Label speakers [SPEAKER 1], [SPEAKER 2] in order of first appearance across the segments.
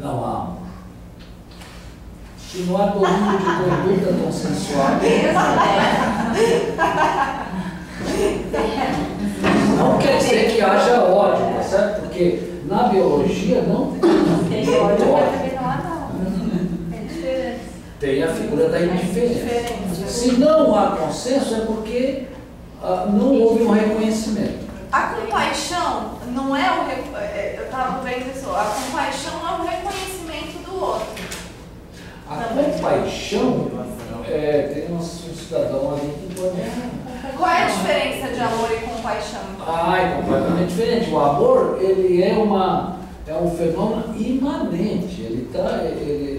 [SPEAKER 1] não há amor. Se não há domínio de conduta consensual, não quer dizer que haja ódio, tá certo? Porque na biologia não tem ódio. Tem a figura da indiferença. Se não há consenso, é porque não houve um reconhecimento.
[SPEAKER 2] A compaixão não é o... Eu estava vendo isso. A compaixão é o reconhecimento do outro.
[SPEAKER 1] A compaixão, tem um cidadão ali que pode...
[SPEAKER 2] Qual é a diferença de amor e compaixão?
[SPEAKER 1] É completamente diferente. O amor, ele é um fenômeno imanente, ele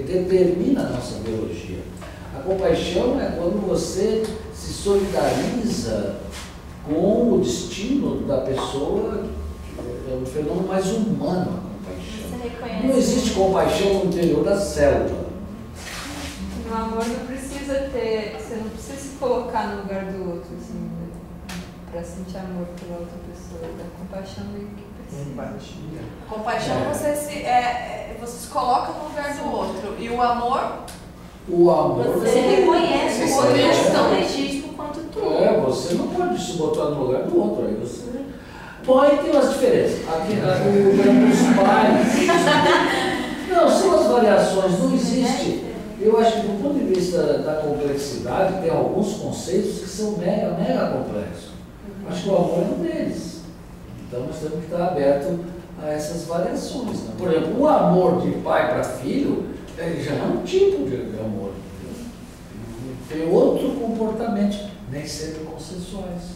[SPEAKER 1] determina a nossa biologia. A compaixão é quando você se solidariza com o destino da pessoa, é um fenômeno mais humano a compaixão. Não existe compaixão no interior da célula.
[SPEAKER 3] No amor não precisa ter, você não precisa se colocar no lugar do outro, assim, para sentir amor pela outra pessoa. A compaixão meio que precisa.
[SPEAKER 4] Empatia.
[SPEAKER 2] Compaixão você se coloca no lugar do outro. E o amor?
[SPEAKER 1] O amor
[SPEAKER 5] você reconhece o outro é tão legítimo quanto tu.
[SPEAKER 1] Você não pode se botar no lugar do outro. Aí você pode ter umas diferenças. Aqui os pais. Não, são as variações, não existe. Eu acho que do ponto de vista da complexidade, tem alguns conceitos que são mega complexos. Acho que o amor é um deles. Então nós temos que estar abertos a essas variações. Né? Por exemplo, o amor de pai para filho, ele já é um tipo de amor. Tem outro comportamento, nem sempre consensuais.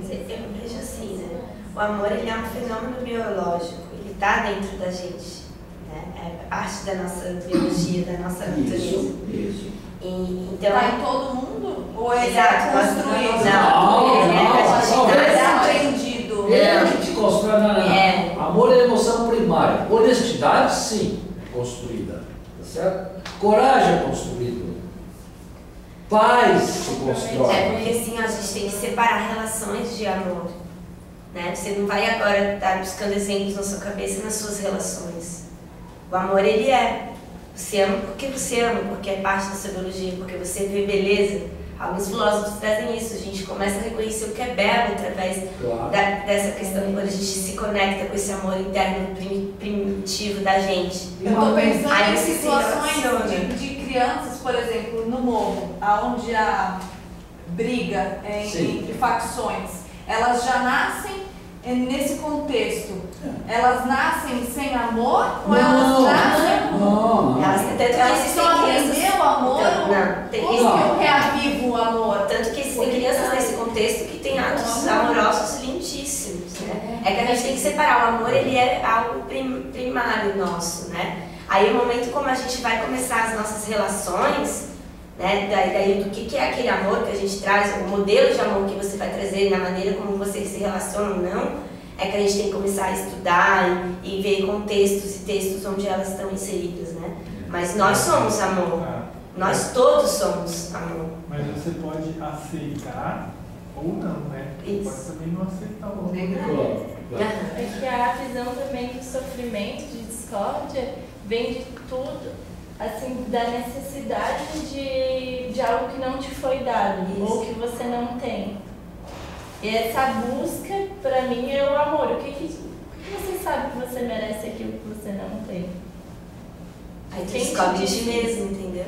[SPEAKER 5] Eu vejo assim, né? O amor ele é um fenômeno biológico, ele está dentro da gente. É parte da nossa biologia, da nossa natureza.
[SPEAKER 1] Isso.
[SPEAKER 5] Então,
[SPEAKER 2] está em todo mundo? Ou ele
[SPEAKER 5] exato,
[SPEAKER 2] é construído?
[SPEAKER 5] Não,
[SPEAKER 2] é aprendido.
[SPEAKER 1] Ele que te constrói. Amor é emoção primária. Honestidade, sim, é construída. Tá certo? Coragem é construída. Paz se constrói.
[SPEAKER 5] É porque assim, a gente tem que separar relações de amor. Né? Você não vai agora estar buscando exemplos na sua cabeça nas suas relações. O amor, ele você ama porque você ama, porque é parte da sua biologia, porque você vê beleza. Alguns filósofos trazem isso, a gente começa a reconhecer o que é belo através dessa questão, quando a gente se conecta com esse amor interno primitivo da gente.
[SPEAKER 2] Eu estou pensando em situações de crianças, por exemplo, no morro, onde há briga entre facções. Elas já nascem nesse contexto. Elas nascem sem amor? Ou elas nascem?
[SPEAKER 1] Não.
[SPEAKER 5] Elas
[SPEAKER 2] precisam aprender o amor? Como que eu reavivo o amor?
[SPEAKER 5] Tanto que existem crianças nesse contexto que têm atos amorosos lindíssimos, né? É que a gente tem que separar. O amor, ele é algo primário nosso, né? Aí o momento como a gente vai começar as nossas relações, né? Daí do que é aquele amor que a gente traz, o modelo de amor que você vai trazer na maneira como vocês se relacionam ou não, é que a gente tem que começar a estudar e ver contextos e textos onde elas estão inseridas, né? Mas nós somos amor. Nós todos somos amor.
[SPEAKER 4] Mas você pode aceitar ou não, né?
[SPEAKER 5] Isso.
[SPEAKER 4] Pode também não aceitar o amor.
[SPEAKER 3] É que a visão também do sofrimento, de discórdia, vem de tudo, assim, da necessidade de algo que não te foi dado, ou que você não tem. E essa busca, pra mim, é o amor. O que você sabe que você merece aquilo que você não tem?
[SPEAKER 5] Aí tu descobre de mesmo, entendeu?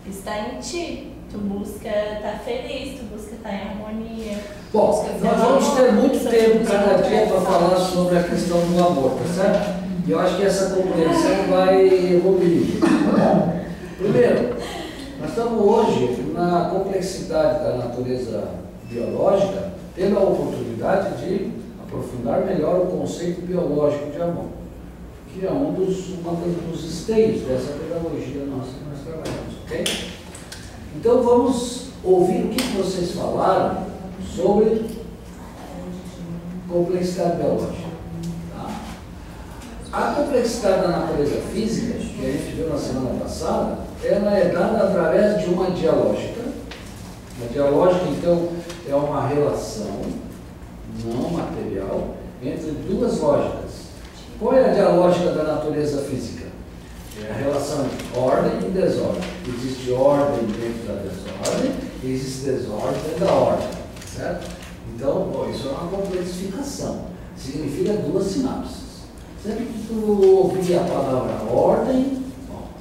[SPEAKER 3] Está em ti. Tu busca estar feliz, tu busca estar em harmonia.
[SPEAKER 1] Bom, nós vamos ter muito tempo cada dia para falar sobre a questão do amor, tá certo? E eu acho que essa compreensão vai evoluir. Primeiro, nós estamos hoje na complexidade da natureza biológica, tendo a oportunidade de aprofundar melhor o conceito biológico de amor, que é um dos esteios dessa pedagogia nossa que nós trabalhamos, ok? Então vamos ouvir o que vocês falaram sobre complexidade biológica. Tá? A complexidade da natureza física, que a gente viu na semana passada, ela é dada através de uma dialógica. A dialógica, então, é uma relação não material entre duas lógicas, Qual é a dialógica da natureza física? É a relação entre ordem e desordem. Existe ordem dentro da desordem e existe desordem dentro da ordem, certo? Então, isso é uma complexificação. Significa duas sinapses. Sempre que tu ouvir a palavra ordem,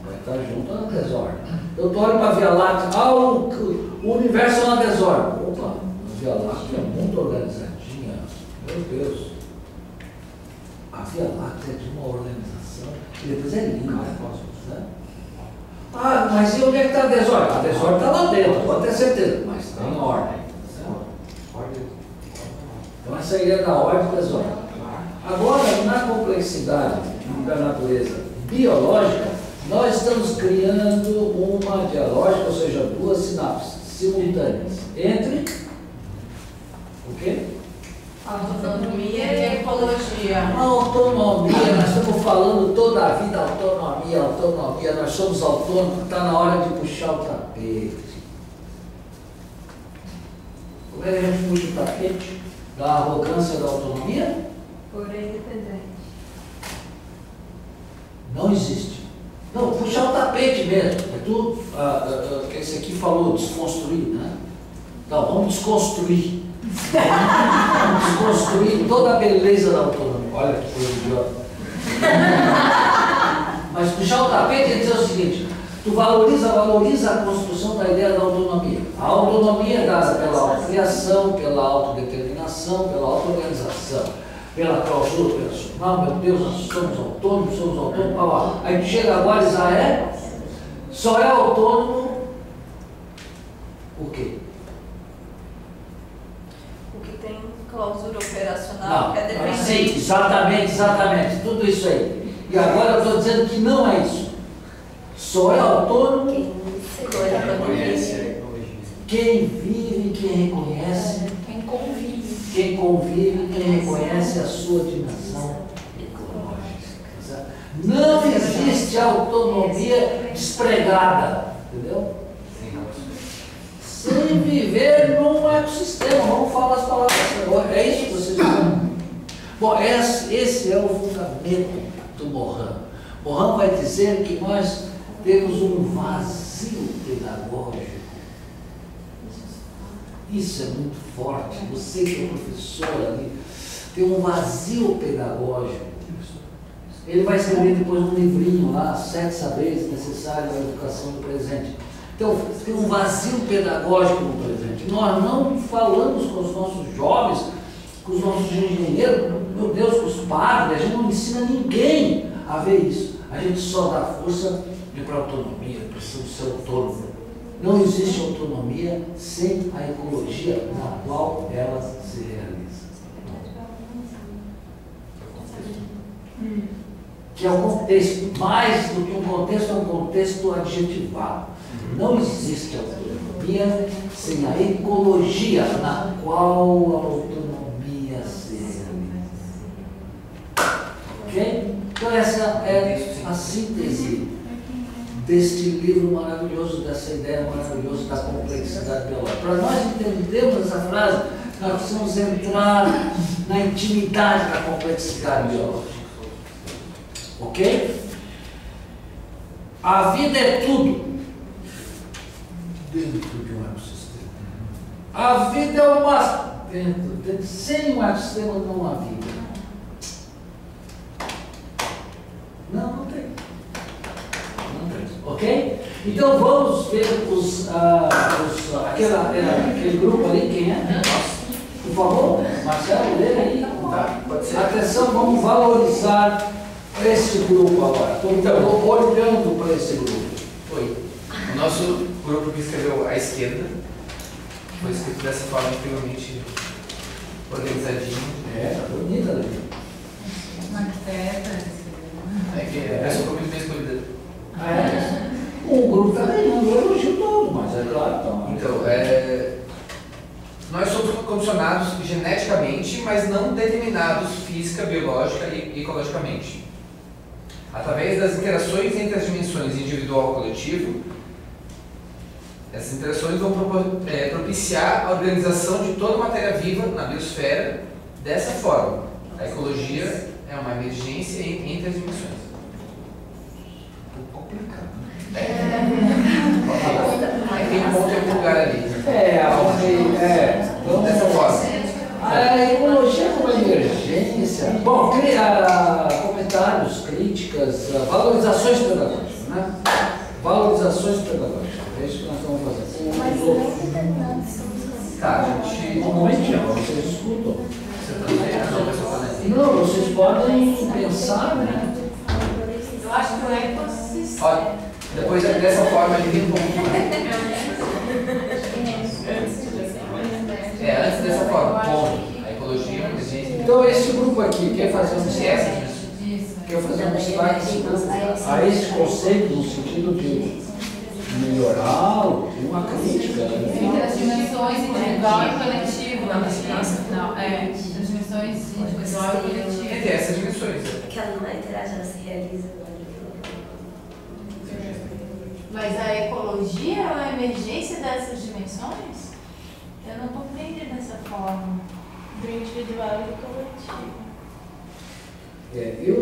[SPEAKER 1] vai estar junto à desordem. Eu tô olhando para a Via Láctea, o universo é uma desordem. Opa, a Via Láctea é muito organizadinha. Meu Deus. A Via Láctea é de uma organização e depois é linda. Né? Mas e onde é que está a desordem? A desordem está lá dentro, pode ter certeza, mas está em ordem. Então essa aí é da ordem e desordem. Agora, na complexidade da natureza biológica, nós estamos criando uma dialógica, ou seja, duas sinapses simultâneas entre o quê?
[SPEAKER 2] Autonomia e ecologia.
[SPEAKER 1] A autonomia, nós estamos falando toda a vida, autonomia, nós somos autônomos, está na hora de puxar o tapete. Como é que a gente puxa o tapete? Da arrogância da autonomia?
[SPEAKER 2] Porém independente.
[SPEAKER 1] Não existe. Não, puxar o tapete mesmo. É tudo, esse aqui falou desconstruir, né? Então, vamos desconstruir. Vamos desconstruir toda a beleza da autonomia. Olha que coisa idiota. Mas puxar o tapete é dizer o seguinte: tu valoriza a construção da ideia da autonomia. A autonomia é dada pela autocriação, pela autodeterminação, pela auto-organização, pela clausura operacional. Meu Deus, nós somos autônomos, pá. Aí chega agora Israel, só é autônomo o quê?
[SPEAKER 2] O que tem clausura operacional,
[SPEAKER 1] Não,
[SPEAKER 2] que é dependente.
[SPEAKER 1] sim, exatamente, tudo isso aí. E agora eu estou dizendo que não é isso. Só é autônomo quem vive, quem reconhece, quem convive, quem reconhece a sua dimensão ecológica. Não existe autonomia despregada, entendeu? Sem viver num ecossistema. Vamos falar as palavras agora. É isso que vocês estão. Bom, esse é o fundamento do Morin. Morin vai dizer que nós temos um vazio pedagógico. Isso é muito forte. Você que é professor ali, tem um vazio pedagógico. Ele vai escrever depois um livrinho lá, 7 saberes necessários à educação do presente. Então, tem um vazio pedagógico no presente. Nós não falamos com os nossos jovens, com os nossos engenheiros, meu Deus, com os padres, a gente não ensina ninguém a ver isso. A gente só dá força para a autonomia, precisamos ser autônomos. Não existe autonomia sem a ecologia na qual ela se realiza. Que é um contexto, mais do que um contexto, é um contexto adjetivado. Não existe autonomia sem a ecologia na qual a autonomia se realiza. Ok? Então essa é a síntese deste livro maravilhoso, dessa ideia maravilhosa da complexidade biológica. Para nós entendermos essa frase, nós precisamos entrar na intimidade da complexidade biológica. Ok? A vida é tudo dentro de um ecossistema. A vida é uma... sem um ecossistema não há vida. Não tem. Ok? Então vamos ver aquele grupo ali, quem é? Por favor, Marcelo, lê aí.
[SPEAKER 6] Tá, pode ser.
[SPEAKER 1] Atenção, vamos valorizar esse grupo agora. Então, olhando para esse grupo. Oi.
[SPEAKER 6] O nosso grupo que escreveu à esquerda foi escrito dessa forma incrivelmente organizadinho.
[SPEAKER 1] Tá bonita, né?
[SPEAKER 6] É que a pessoa foi muito bem escolhida.
[SPEAKER 1] O grupo está ganhando o elogio todo, mas é claro.
[SPEAKER 6] Então, nós somos condicionados geneticamente, mas não determinados física, biológica e ecologicamente. Através das interações entre as dimensões individual e coletivo, essas interações vão propiciar a organização de toda a matéria viva na biosfera dessa forma. A ecologia É uma emergência entre as dimensões.
[SPEAKER 1] Um pouco complicado.
[SPEAKER 6] Tem um ponto em algum lugar ali.
[SPEAKER 1] Vamos
[SPEAKER 6] Dessa forma.
[SPEAKER 1] A ecologia como emergência. Bom, comentários, críticas, valorizações pedagógicas, né? Valorizações pedagógicas. É isso que nós estamos fazendo.
[SPEAKER 3] Mas
[SPEAKER 1] Os
[SPEAKER 3] não
[SPEAKER 1] outros.
[SPEAKER 6] Tá, a gente.
[SPEAKER 1] Normalmente, vocês escutam.
[SPEAKER 6] Você tá lendo? Não, pessoal, tá lendo.
[SPEAKER 1] Não, vocês podem pensar, né?
[SPEAKER 2] Eu acho que o ecossistema.
[SPEAKER 6] Olha, depois dessa forma ele tem um ponto. Antes dessa forma, ponto. A ecologia, a emergência.
[SPEAKER 1] Então, esse grupo aqui quer fazer um
[SPEAKER 6] Esquece
[SPEAKER 1] destaque.
[SPEAKER 6] disso.
[SPEAKER 1] Quer fazer um destaque a esse conceito no sentido de melhorá-lo, de uma crítica.
[SPEAKER 7] Entre as dimensões individual e coletivo, não, as dimensões individual e coletivo.
[SPEAKER 6] Entre essas dimensões.
[SPEAKER 5] Porque ela não é interage, ela se realiza.
[SPEAKER 7] Mas a ecologia é uma emergência dessas dimensões? Eu não compreendi dessa forma.
[SPEAKER 3] Do individual e do coletivo.
[SPEAKER 7] Eu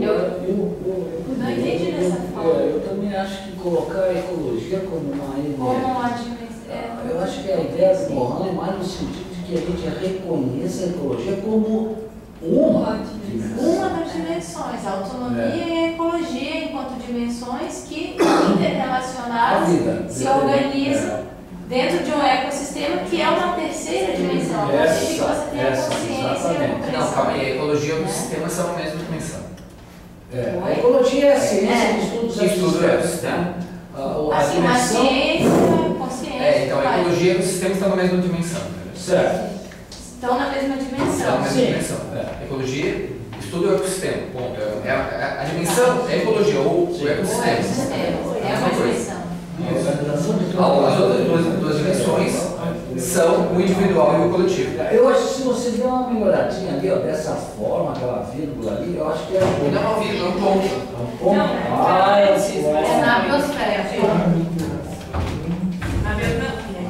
[SPEAKER 7] não entendi dessa forma.
[SPEAKER 1] Eu também acho que colocar a ecologia como uma
[SPEAKER 7] Como uma dimensão.
[SPEAKER 1] eu acho que a ideia do Mohan é mais no sentido de que a gente reconheça a ecologia como uma dimensão.
[SPEAKER 7] Uma das dimensões, a autonomia e a ecologia enquanto dimensões que interrelacionadas se organizam dentro de um ecossistema que é uma terceira dimensão. A partir de que você tem a consciência e a
[SPEAKER 1] exatamente.
[SPEAKER 6] Não, calma aí. A ecologia e o sistema são a mesma dimensão.
[SPEAKER 1] A ecologia é a ciência de estudos
[SPEAKER 6] Que estuda o
[SPEAKER 1] ecossistema. A
[SPEAKER 7] assim, uma
[SPEAKER 1] dimensão.
[SPEAKER 7] ciência, consciência.
[SPEAKER 6] Então a ecologia e o sistema estão na mesma dimensão.
[SPEAKER 1] Certo.
[SPEAKER 7] Estão na mesma
[SPEAKER 6] Estão na
[SPEAKER 7] dimensão.
[SPEAKER 6] mesma
[SPEAKER 1] Sim.
[SPEAKER 6] dimensão. Ecologia, estudo o ecossistema. Ponto. A dimensão é a ecologia ou o
[SPEAKER 7] O
[SPEAKER 6] ecossistema.
[SPEAKER 7] ecossistema é uma dimensão.
[SPEAKER 1] A organização de
[SPEAKER 6] As outras duas dimensões são o individual e o coletivo.
[SPEAKER 1] Eu acho que se você der uma melhoradinha ali, ó, dessa forma, aquela vírgula ali, eu acho que é um
[SPEAKER 6] Não é uma vírgula, é um ponto.
[SPEAKER 1] ponto.
[SPEAKER 7] É na biosfera.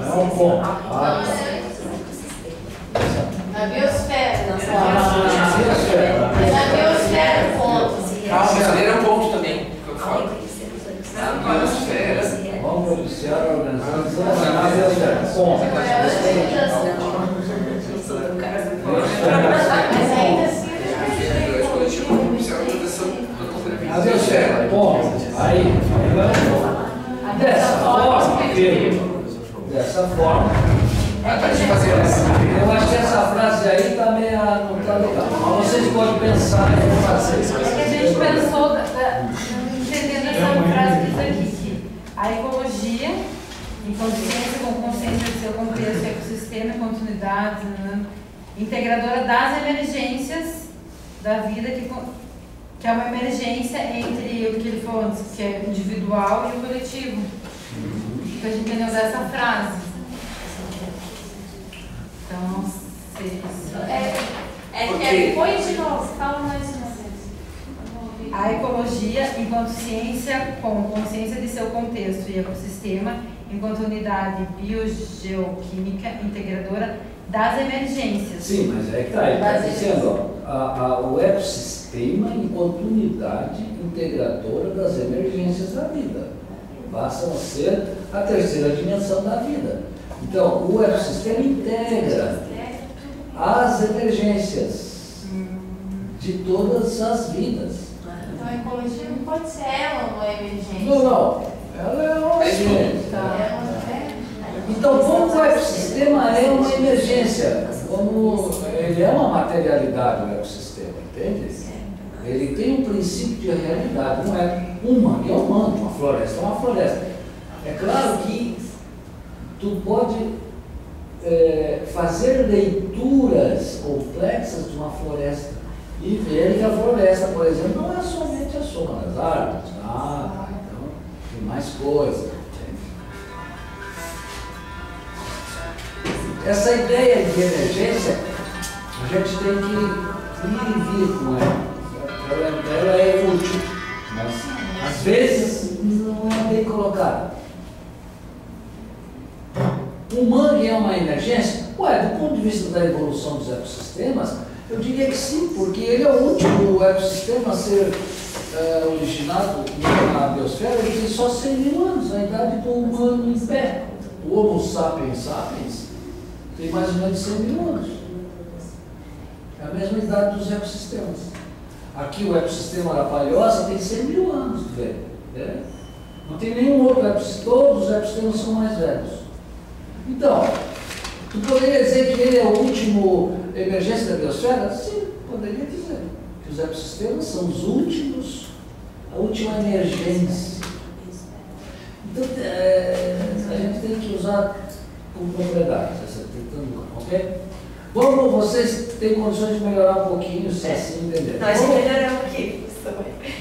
[SPEAKER 1] É um ponto.
[SPEAKER 7] Na biosfera.
[SPEAKER 1] Biosfera.
[SPEAKER 7] É na biosfera, ponto.
[SPEAKER 6] A brasileira é um ponto também. Que eu falo. Na biosfera.
[SPEAKER 1] Vamos propiciar a organização na biosfera. Ponto.
[SPEAKER 7] Mas ainda assim,
[SPEAKER 1] A biosfera. Ponto. Aí. Dessa forma.
[SPEAKER 6] Para de fazer essa.
[SPEAKER 1] Eu acho que essa frase aí também não está legal. Mas vocês podem pensar em fazer.
[SPEAKER 7] é que a gente pensou, entendendo essa frase que diz aqui, que a ecologia, enquanto ciência com consciência do seu contexto, ecossistema e continuidade, integradora das emergências da vida, que é uma emergência entre o que ele falou antes, que é individual e o coletivo. Que a gente entendeu dessa frase. Então, não sei se...
[SPEAKER 2] Põe de novo, fala mais uma vez.
[SPEAKER 7] A ecologia, enquanto ciência com consciência de seu contexto e ecossistema, enquanto unidade biogeoquímica integradora das emergências.
[SPEAKER 1] Sim, mas é que está, ele está dizendo, ó, o ecossistema enquanto unidade integradora das emergências da vida. Passam a ser a terceira dimensão da vida. Então, o ecossistema integra as emergências de todas as vidas.
[SPEAKER 7] Então a ecologia não pode ser ela uma emergência.
[SPEAKER 1] Não. Ela é uma ciência. Então, como o ecossistema é uma emergência, como ele é uma materialidade, o ecossistema, entende? Ele tem um princípio de realidade, não é humano, é humano, uma floresta é uma floresta. É claro que tu pode fazer leituras complexas de uma floresta e ver que a floresta, por exemplo, não é somente a soma das árvores, então tem mais coisas. Essa ideia de emergência, a gente tem que ir e vir com ela. Ela é útil, mas às vezes não é bem colocada. O mangue é uma emergência? Do ponto de vista da evolução dos ecossistemas, Eu diria que sim, porque ele é o último ecossistema a ser originado na biosfera. Ele tem só 100 mil anos, a idade do humano em pé. O Homo sapiens sapiens tem mais ou menos 100 mil anos. É a mesma idade dos ecossistemas. Aqui o ecossistema da Palhoça tem 100 mil anos, velho. Não tem nenhum outro ecossistema, todos os ecossistemas são mais velhos. Então, tu poderia dizer que ele é o último emergência da biosfera? Sim, poderia dizer. Que os ecossistemas são os últimos, a última emergência. Então, a gente tem que usar com propriedade, ok? Vamos, vocês têm condições de melhorar um pouquinho, se assim entender.
[SPEAKER 5] Nós já melhoramos aqui.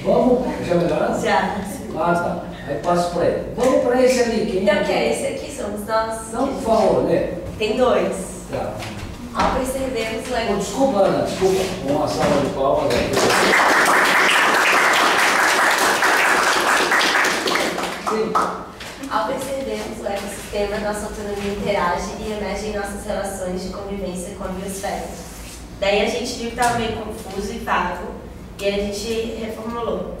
[SPEAKER 1] Vamos? Já melhoraram?
[SPEAKER 5] Já.
[SPEAKER 1] Ah, tá. Aí passo para ele. Vamos para esse ali. Quem
[SPEAKER 5] Então, que é esse aqui? Somos nós.
[SPEAKER 1] Não, por favor, né?
[SPEAKER 5] Tem dois.
[SPEAKER 1] Tá.
[SPEAKER 5] Ao percebermos
[SPEAKER 1] Oh, desculpa, Ana, desculpa. Uma salva de palmas. Sim.
[SPEAKER 5] Ao percebermos o ecossistema, nossa autonomia interage e emerge em nossas relações de convivência com a biosfera. Daí a gente viu que estava meio confuso e vago, e aí a gente reformulou.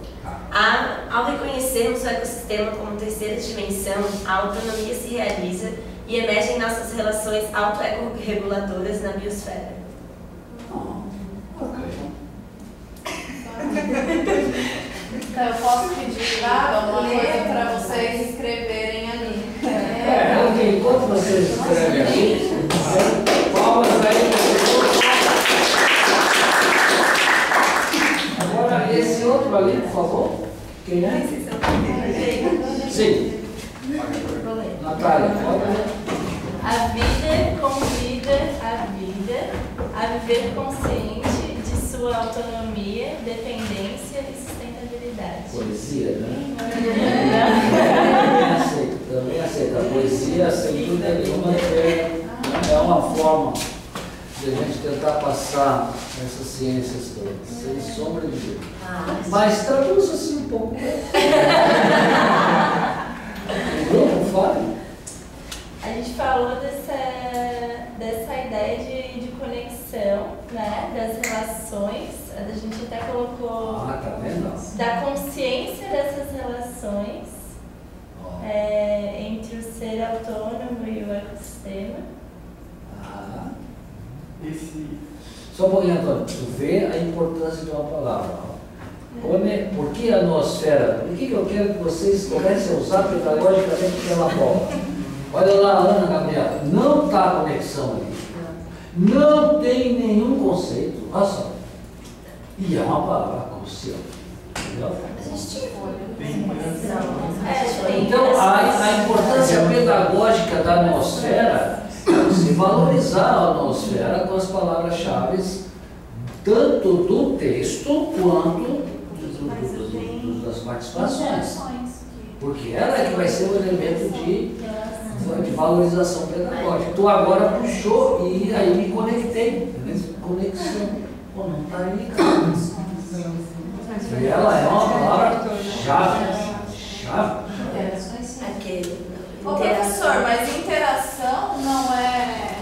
[SPEAKER 5] Ao reconhecermos o ecossistema como terceira dimensão, a autonomia se realiza e emerge em nossas relações auto-ecorreguladoras na biosfera.
[SPEAKER 2] Então eu posso pedir uma coisa para vocês escreverem ali.
[SPEAKER 1] Ok, enquanto vocês escrevem aqui, palmas aí. Agora, esse outro ali, por favor. Quem é? Sim. Natália, pode ler.
[SPEAKER 3] A vida convida a vida a viver consciente de sua autonomia, dependência e sustentabilidade.
[SPEAKER 1] Poesia, né? Também aceita. A poesia, sem dúvida nenhuma, é uma forma de a gente tentar passar essas ciências todas, sem sombra de dúvida. Mas traduz assim um pouco. O grupo fala?
[SPEAKER 3] A gente falou dessa ideia de conexão, né, das relações. A gente até colocou
[SPEAKER 1] Tá vendo?
[SPEAKER 3] da consciência dessas relações entre o ser autônomo e o ecossistema.
[SPEAKER 1] Só um pouquinho, Antônio. Tu vê a importância de uma palavra. Por que a noosfera? Por que eu quero que vocês comecem a usar pedagogicamente pela bola? Olha lá, Ana Gabriela, não está a conexão ali. Não tem nenhum conceito. Olha só. E é uma palavra crucial. Entendeu? Então, a importância pedagógica da noosfera é você valorizar a noosfera com as palavras-chave, tanto do texto quanto das participações. Porque ela é que vai ser o elemento de valorização pedagógica. Tu agora puxou e aí me conectei. Conexão. Pô, não está aí, cara. E ela é uma palavra-chave.
[SPEAKER 2] Ô professor, mas interação não é...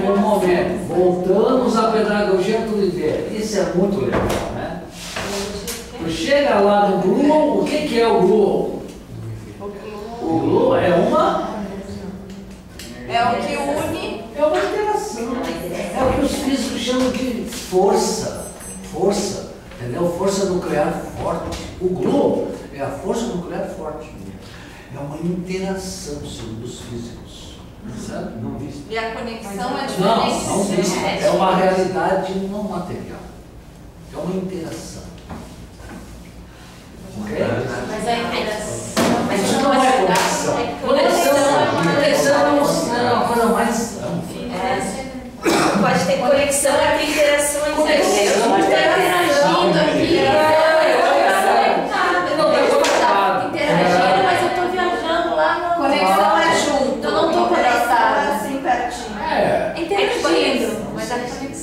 [SPEAKER 1] Um momento. Voltamos à pedagogia do líder. Isso é muito legal, né? Tu chega lá no Google, o que é o Google? O Google é uma...
[SPEAKER 2] É o que une...
[SPEAKER 1] É uma interação. É o que os físicos chamam de força. Força. Entendeu? Força nuclear forte. O Globo é a força nuclear forte. É uma interação, segundo os físicos. Sabe? Não visto.
[SPEAKER 2] E a conexão é
[SPEAKER 1] Não, não
[SPEAKER 2] diferente.
[SPEAKER 1] visto. É uma realidade não material. É uma interação. Ok?
[SPEAKER 2] Mas a interação...
[SPEAKER 1] Mas isso não é conexão. Conexão é uma coisa mais ampla.
[SPEAKER 5] Pode ter conexão entre interações.
[SPEAKER 1] Conexão.
[SPEAKER 2] Interagindo aqui. Interagindo, mas eu tô viajando lá no... Conexão é junto. Eu não tô conectada assim pertinho. Interagindo. Mas a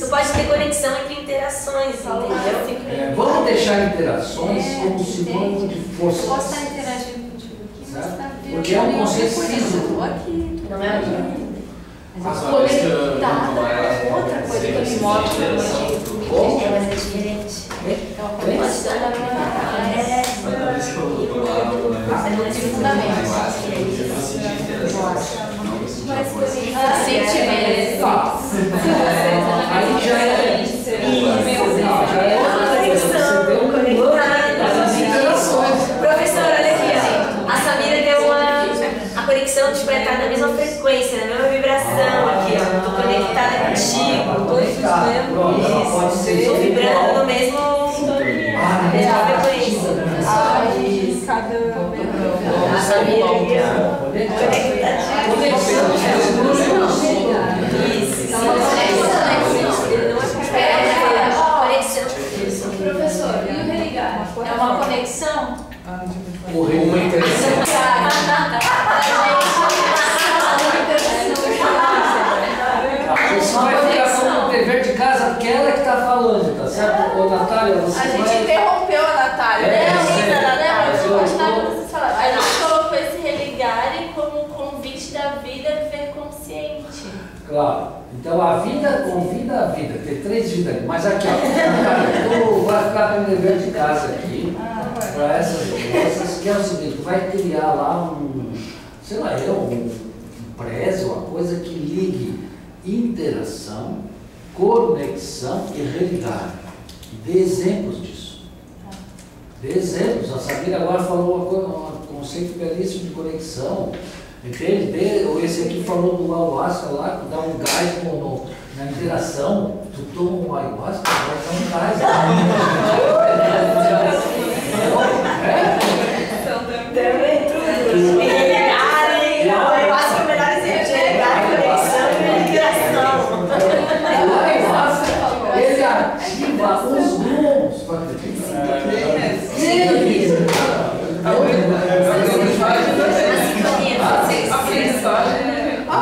[SPEAKER 5] Tu pode ter conexão entre interações, entendeu?
[SPEAKER 1] Vamos deixar interações como sinônimo de força.
[SPEAKER 2] Posso estar interagindo contigo aqui, mas tá
[SPEAKER 1] Porque é um conceito físico.
[SPEAKER 2] aqui.
[SPEAKER 5] Não é?
[SPEAKER 7] Conectada com outra coisa que me mostra.
[SPEAKER 5] Mas é diferente.
[SPEAKER 7] É uma conexão da minha natureza. É no fundamento. Sentimento.
[SPEAKER 1] Aí já é
[SPEAKER 5] Professor, olha aqui, ó. A Samira deu a conexão, tipo, tá na mesma frequência, na mesma vibração aqui, ó. Tô conectada contigo.
[SPEAKER 1] pode ser
[SPEAKER 5] Tô vibrando no mesmo. Na mesma frequência. A Samira aqui, ó.
[SPEAKER 7] Professor, e o religar? É uma conexão?
[SPEAKER 1] uma interação. Você vai ficar com o dever de casa porque ela que está falando, tá certo? Ô, Natália, você
[SPEAKER 2] A gente
[SPEAKER 1] vai...
[SPEAKER 2] interrompeu a Natália.
[SPEAKER 3] Eu vou continuar o que vocês falaram. A gente colocou esse religare como convite da vida a viver consciente.
[SPEAKER 1] Claro. Então a vida convida a vida. Tem 3 vidas ali. Mas aqui, ó, Natália, tu vai ficar com o dever de casa aqui para essas moças, que é o seguinte, tu vai criar lá sei lá, um preze, uma coisa que ligue interação, conexão e religar. E dê exemplos disso. Dê exemplos. A Samira agora falou um conceito belíssimo de conexão. Entende? Ou esse aqui falou do ayahuasca lá, que dá um gás na interação. Tu toma um ayahuasca, vai dar um gás.
[SPEAKER 5] Também tudo. O ayahuasca é o melhor exemplo de religar, conexão e migração.
[SPEAKER 1] O ayahuasca, ele ativa os dons.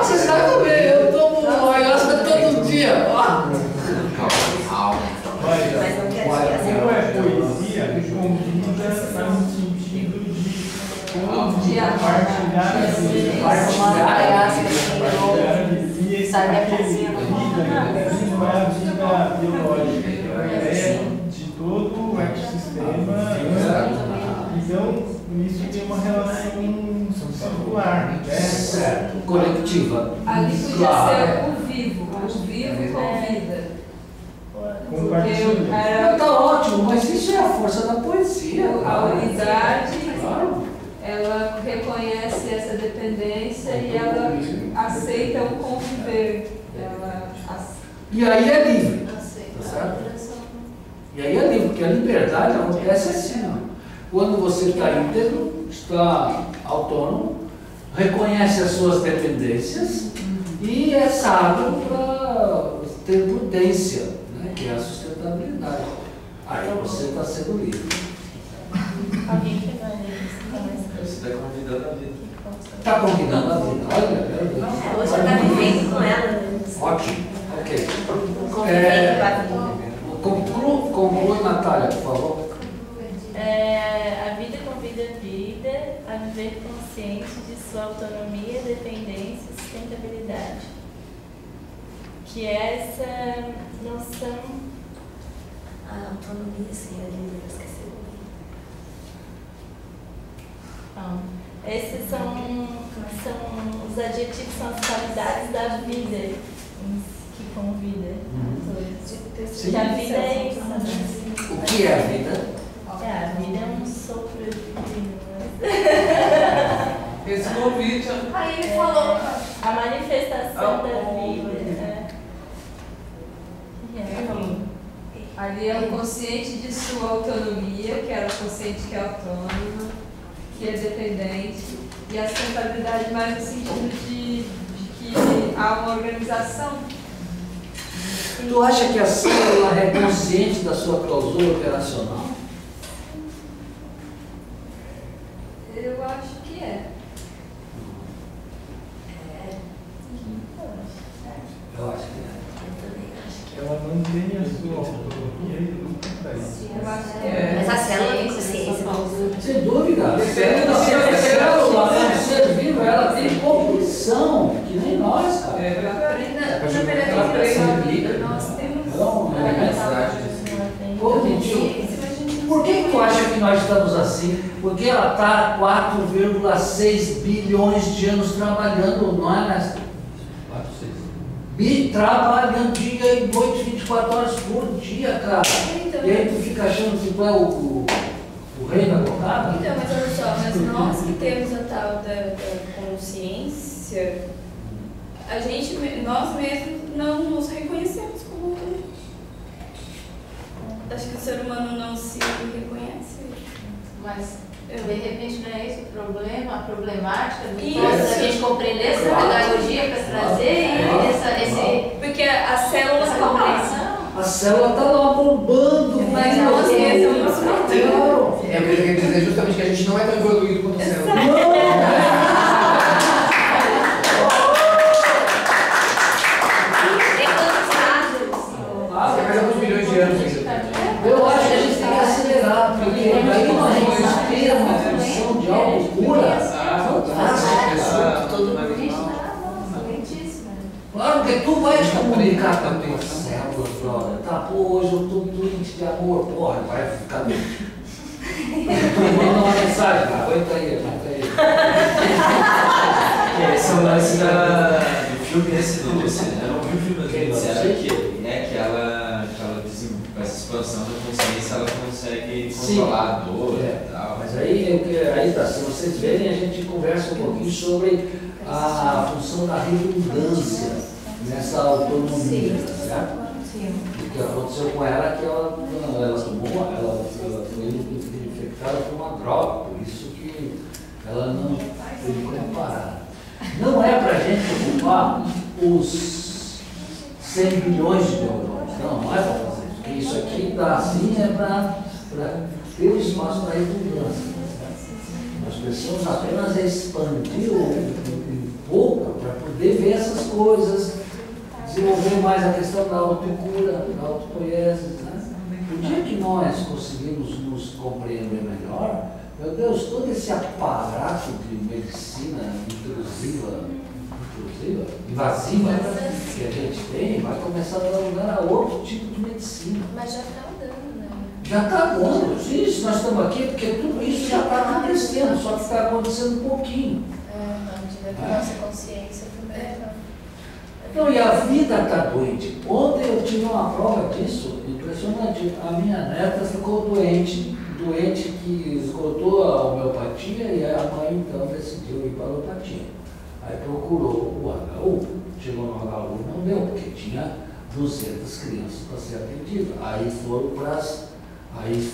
[SPEAKER 1] Você sabe também, eu tomo ayahuasca todo dia.
[SPEAKER 5] Mas não quero
[SPEAKER 4] Como é poesia, convida no sentido de compartilhar a vida. E esse vida não é a vida biológica, é a ideia de todo o ecossistema. Então, isso tem uma relação circular, né?
[SPEAKER 1] Certo, coletiva.
[SPEAKER 8] Ali podia ser o vivo convida.
[SPEAKER 1] Compartilha. Tá ótimo, mas isso é a força da poesia.
[SPEAKER 8] A unidade,
[SPEAKER 1] Claro.
[SPEAKER 8] ela reconhece essa dependência e ela aceita o conviver.
[SPEAKER 1] E aí é livre.
[SPEAKER 3] Aceita.
[SPEAKER 1] Tá certo? E aí é livre, porque a liberdade acontece assim, ó. Quando você está íntegro, está autônomo, reconhece as suas dependências e é sábio para ter prudência, né, que é a sustentabilidade. Aí você está sendo livre.
[SPEAKER 3] Alguém que vai ler isso?
[SPEAKER 9] Você está convidando a vida.
[SPEAKER 1] Está convidando a vida. Olha, meu Deus.
[SPEAKER 5] Hoje está vivendo com ela.
[SPEAKER 1] Ótimo. Ok.
[SPEAKER 5] Convivendo com a vida.
[SPEAKER 1] Conclui, Natália, por favor.
[SPEAKER 3] A vida convida a vida a viver consciente de sua autonomia, dependência e sustentabilidade. Que é essa noção.
[SPEAKER 5] A autonomia, sim, eu esqueci.
[SPEAKER 3] Não. Esses são os adjetivos, são as qualidades da vida que convida a todos.
[SPEAKER 1] Sim.
[SPEAKER 3] Que a vida é isso. Né?
[SPEAKER 1] O que é a vida?
[SPEAKER 3] A vida é um sopro divino.
[SPEAKER 2] Esse convite.
[SPEAKER 3] Aí ele falou a manifestação da vida. Né?
[SPEAKER 8] Ali é o consciente de sua autonomia, que ela é consciente que é autônoma, que é dependente, e a sustentabilidade mais no sentido de que há uma organização.
[SPEAKER 1] Tu acha que a célula é consciente da sua clausura operacional?
[SPEAKER 8] Eu acho que é.
[SPEAKER 1] Eu acho que é.
[SPEAKER 4] Ela mantém a sua autonomia e luta para isso.
[SPEAKER 8] Eu acho que é.
[SPEAKER 5] Mas a célula tem consciência.
[SPEAKER 1] Sem dúvida. A célula é um ser vivo, ela tem cognição, que nem nós, cara.
[SPEAKER 2] É verdade.
[SPEAKER 1] tu acha que nós estamos assim? Porque ela está 4,6 bilhões de anos trabalhando, não é, mestre? Trabalhando dia e noite, 24 horas por dia, cara.
[SPEAKER 3] Então,
[SPEAKER 1] E aí tu fica achando que tu é o rei da cocada?
[SPEAKER 3] então, mas olha só, mas nós que temos a tal da consciência, nós mesmos não nos reconhecemos como. Acho que o ser humano não se reconhece.
[SPEAKER 9] Mas, de repente, não é esse o problema, a problemática do
[SPEAKER 3] Isso.
[SPEAKER 9] ponto da gente compreender essa pedagogia para trazer esse...
[SPEAKER 3] Porque a célula compreensão.
[SPEAKER 1] A célula está lá bombando.
[SPEAKER 3] Mas nós mesmos não.
[SPEAKER 1] Claro.
[SPEAKER 6] É o que ele quer dizer justamente que a gente não é tão evoluído quanto o céu. Você faz alguns milhões de anos ainda.
[SPEAKER 1] Eu acho que a gente tem que acelerar, porque aí nós vamos ter uma função de autocura fantástica. Claro, porque tu vai te comunicar com a tua célula, brother. Tá, pô, hoje eu estou doente de amor. Porra, vai ficar doente. Manda uma mensagem, aguenta aí.
[SPEAKER 10] Esse é o lance do filme Esse Doce, né? Eu vi o filme que disseram que ela com essa expansão da consciência, ela consegue controlar a dor e tal.
[SPEAKER 1] Mas aí tá, se vocês verem, a gente conversa um pouquinho sobre a função da redundância nessa autonomia, certo? O que aconteceu com ela é que ela foi infectada por uma droga, por isso que ela não teve como parar. Não é para a gente ocupar os 100 bilhões de neurônios, não é para fazer isso, porque isso aqui está assim, é para ter o espaço da redundância. Nós precisamos apenas expandir um pouco para poder ver essas coisas, desenvolver mais a questão da autocura, da autopoiese. Né? O dia que nós conseguimos nos compreender melhor, meu Deus, todo esse aparato de medicina invasiva que a gente tem, vai começar a dar lugar a outro tipo de medicina.
[SPEAKER 3] Mas já está dando, né?
[SPEAKER 1] Já está dando. Isso, nós estamos aqui porque tudo isso já está acontecendo, só que está acontecendo um pouquinho.
[SPEAKER 3] A nossa consciência também está.
[SPEAKER 1] Então, e a vida está doente. Ontem eu tive uma prova disso, impressionante. A minha neta ficou doente que esgotou a homeopatia e a mãe então decidiu ir para a alopatia. Aí procurou o HU, chegou no HU e não deu, porque tinha 200 crianças para ser atendida. Aí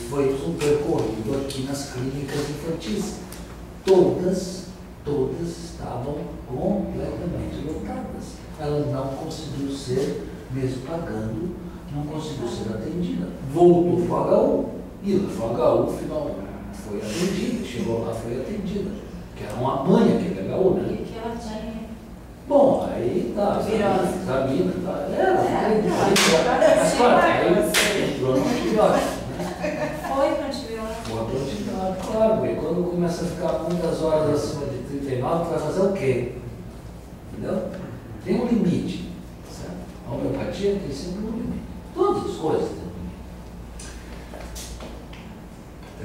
[SPEAKER 1] foi um percorrido aqui nas clínicas infantis. Todas estavam completamente lotadas. Ela não conseguiu ser, mesmo pagando, não conseguiu ser atendida. Voltou para o HU. E lá no HU, finalmente, foi atendida, chegou lá, foi atendida. Que era uma mãe aquele HU, né?
[SPEAKER 9] O que ela tinha?
[SPEAKER 1] Bom, aí tá, examina, tá. Mas claro, aí entrou no antibiótico, né?
[SPEAKER 2] Foi para antibiótico.
[SPEAKER 1] Foi para antibiótico, claro, e quando começa a ficar muitas horas acima de 39, tu vai fazer o quê? Entendeu? Tem um limite, certo? A homeopatia tem sempre um limite. Todas as coisas têm um limite.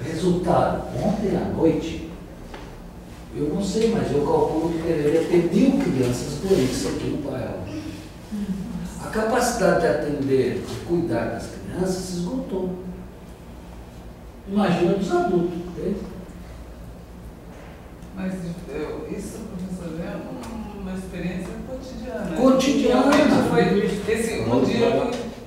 [SPEAKER 1] Resultado, ontem à noite, eu não sei, mas eu calculo que deveria ter 1.000 crianças doentes aqui no bairro. A capacidade de atender, de cuidar das crianças se esgotou. Imagina dos adultos, entende?
[SPEAKER 11] Mas isso, professor, é uma experiência cotidiana.
[SPEAKER 1] Cotidiana.
[SPEAKER 11] Realmente foi esse um dia.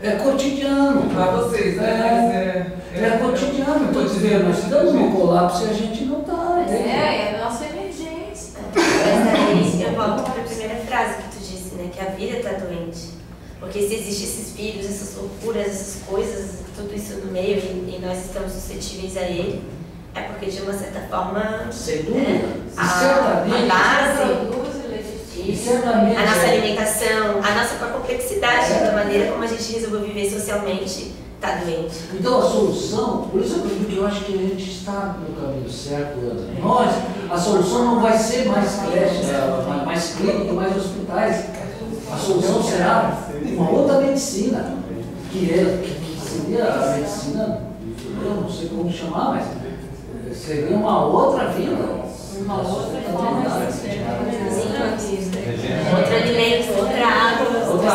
[SPEAKER 1] É cotidiano.
[SPEAKER 11] Para vocês, né?
[SPEAKER 1] É cotidiano. Estou dizendo, nós estamos no colapso e a gente não está.
[SPEAKER 9] É a nossa emergência.
[SPEAKER 5] Mas daí eu volto para a primeira frase que tu disse, né? Que a vida está doente. Porque se existem esses vírus, essas loucuras, essas coisas, tudo isso no meio e nós estamos suscetíveis a ele, é porque de uma certa forma.
[SPEAKER 1] Sem dúvida.
[SPEAKER 5] Né, a base. A nossa alimentação, a nossa própria complexidade, da maneira como a gente resolveu viver socialmente, está doente.
[SPEAKER 1] Então a solução, por isso que eu acho que a gente está no caminho certo, Ana. Nós, a solução não vai ser mais creche, mais clínica, mais hospitais. A solução será uma outra medicina, que seria a medicina eu não sei como chamar, mas seria uma outra vida.
[SPEAKER 9] Uma outra forma de ser.
[SPEAKER 5] Outro alimento, outra água,
[SPEAKER 1] outra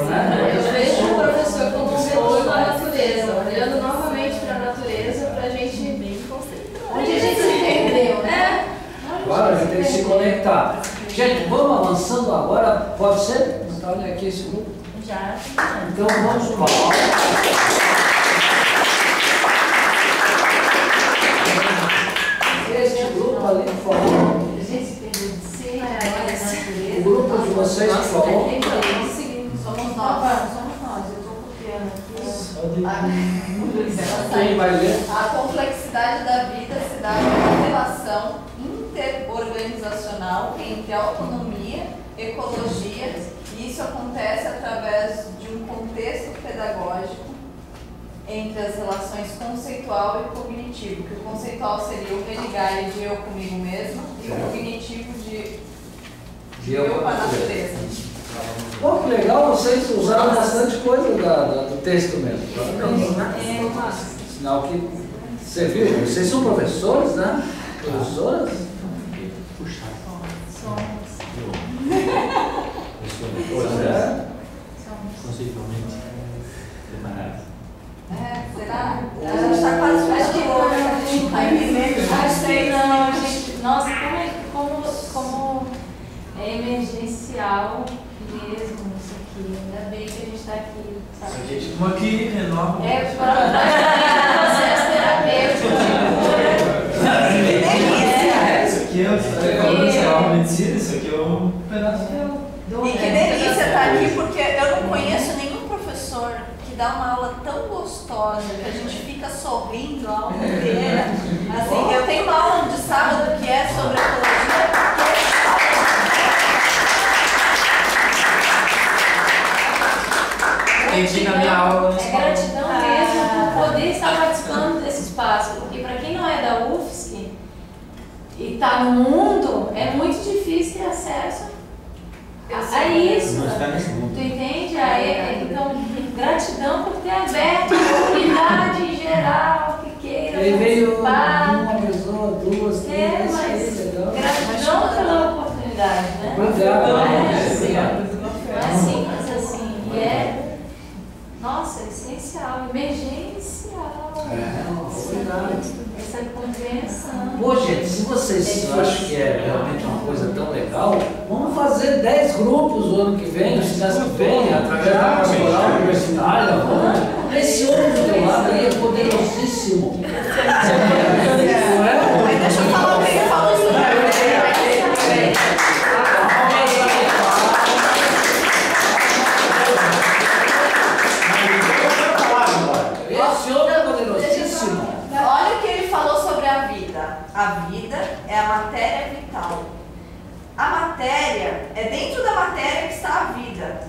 [SPEAKER 1] né?
[SPEAKER 8] Eu vejo o professor como um vetor da natureza, olhando novamente para a natureza, para a gente bem concentrar. Onde a gente se entendeu, né?
[SPEAKER 1] Agora a gente tem que se conectar. Gente, vamos avançando agora, pode ser? Olha aqui esse grupo.
[SPEAKER 3] Já.
[SPEAKER 1] Então vamos lá. Este grupo ali que falou.
[SPEAKER 9] A gente se perdeu de ser,
[SPEAKER 1] O grupo de vocês que falou.
[SPEAKER 9] Somos nós, eu estou copiando
[SPEAKER 1] Quem vai ler?
[SPEAKER 2] A complexidade da vida se dá pela relação interorganizacional entre autonomia, ecologia, e isso acontece através de um contexto pedagógico entre as relações conceitual e cognitivo, que o conceitual seria o religar de eu comigo mesmo e o cognitivo de eu com a natureza.
[SPEAKER 1] Pô, que legal, vocês usaram bastante coisa do texto mesmo. Sinal que você viu, vocês são professores, né? Professoras?
[SPEAKER 10] Conceitualmente preparados.
[SPEAKER 2] Será? A gente está quase fechando o olho, a gente está entendendo.
[SPEAKER 9] Acho que não, gente. Nossa, como é emergencial mesmo isso aqui. Ainda bem que a gente está aqui, sabe?
[SPEAKER 10] A gente como aqui renova.
[SPEAKER 9] É para processo terapêutico de cura.
[SPEAKER 10] Isso aqui é uma medicina, isso aqui é um pedaço.
[SPEAKER 2] E que delícia estar aqui, porque eu não conheço nenhum professor que dá uma aula tão gostosa, que a gente fica sorrindo a aula inteira. Assim, eu tenho uma aula de sábado que é sobre ecologia,
[SPEAKER 10] Entendi na minha aula.
[SPEAKER 9] É gratidão mesmo por poder estar participando desse espaço, porque para quem não é da UFSC e está no mundo, é muito difícil ter acesso a isso.
[SPEAKER 10] Não está nesse mundo.
[SPEAKER 9] Tu entende? Então, gratidão por ter aberto a comunidade em geral, que queira
[SPEAKER 1] Aí veio
[SPEAKER 9] participar.
[SPEAKER 1] uma pessoa, duas, três,
[SPEAKER 9] Mas
[SPEAKER 1] legal.
[SPEAKER 9] gratidão pela oportunidade, né?
[SPEAKER 1] Obrigado.
[SPEAKER 9] Não é simples assim. E é, nossa, essencial, emergencial. Essa compreensão.
[SPEAKER 1] Pô, gente, se vocês acham que é realmente uma coisa tão legal, vamos fazer 10 grupos o ano que vem, se mês que vem, através da pastoral universitária. Esse homem do teu lado aí é poderosíssimo. Não é?
[SPEAKER 2] Mas deixa eu falar o que ele falou sobre a
[SPEAKER 1] Esse homem é poderosíssimo.
[SPEAKER 2] Olha o que ele falou sobre a vida. A vida é a matéria vital. A matéria, é dentro da matéria que está a vida.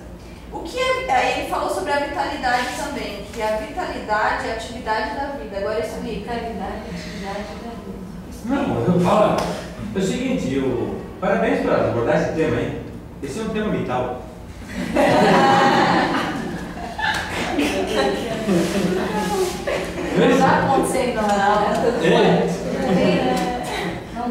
[SPEAKER 2] O que é, aí ele falou sobre a vitalidade também, que a vitalidade é a atividade da vida. Agora explica.
[SPEAKER 9] Vitalidade, atividade da vida.
[SPEAKER 12] Não, eu falo. É o seguinte, parabéns por abordar esse tema, hein? Esse é um tema vital.
[SPEAKER 9] Não dá ponto sem nó,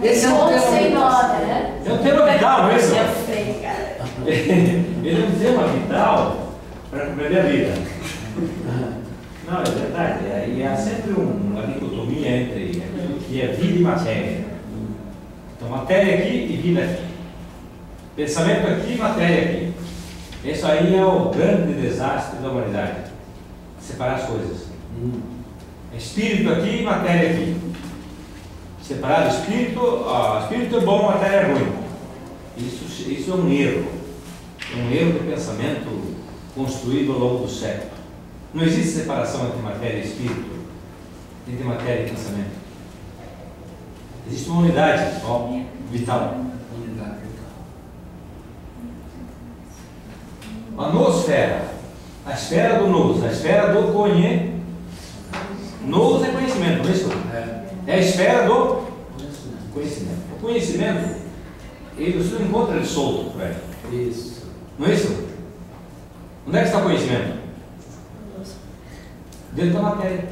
[SPEAKER 1] Esse é um
[SPEAKER 9] ponto
[SPEAKER 1] tema
[SPEAKER 9] sem
[SPEAKER 1] vital.
[SPEAKER 9] nó, né?
[SPEAKER 12] É um tema vital, não é isso?
[SPEAKER 9] Eu sei, cara.
[SPEAKER 12] Ele é um tema vital para compreender a vida. Não, é verdade. E há sempre uma dicotomia entre aquilo que é vida e matéria. Então, matéria aqui e vida aqui. Pensamento aqui e matéria aqui. Isso aí é o grande desastre da humanidade. Separar as coisas. Espírito aqui e matéria aqui. Separar espírito é bom, matéria é ruim. Isso é um erro. É um erro de pensamento construído ao longo do século. Não existe separação entre matéria e espírito, entre matéria e pensamento. Existe uma unidade vital. A noosfera, a esfera do nous, a esfera do conhecimento. Nous é conhecimento, não é isso? É a esfera do conhecimento. O conhecimento, você não encontra ele solto, velho.
[SPEAKER 1] Isso.
[SPEAKER 12] Não é isso? Onde é que está o conhecimento? Dentro da matéria.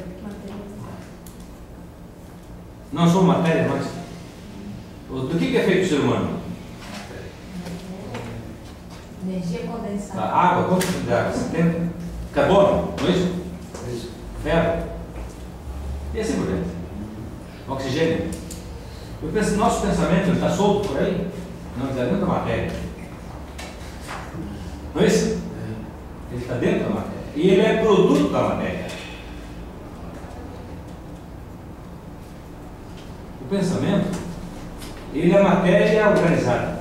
[SPEAKER 12] Nós somos matéria, mas do que é feito o ser humano?
[SPEAKER 2] Energia condensada.
[SPEAKER 12] A água, quanto de água? 70? Carbono, não é isso?
[SPEAKER 1] Isso.
[SPEAKER 12] Ferro. E assim por dentro. Oxigênio. Nosso pensamento está solto por aí? Não, está dentro da matéria. Não é isso? Ele está dentro da matéria. E ele é produto da matéria. O pensamento, ele é matéria organizada.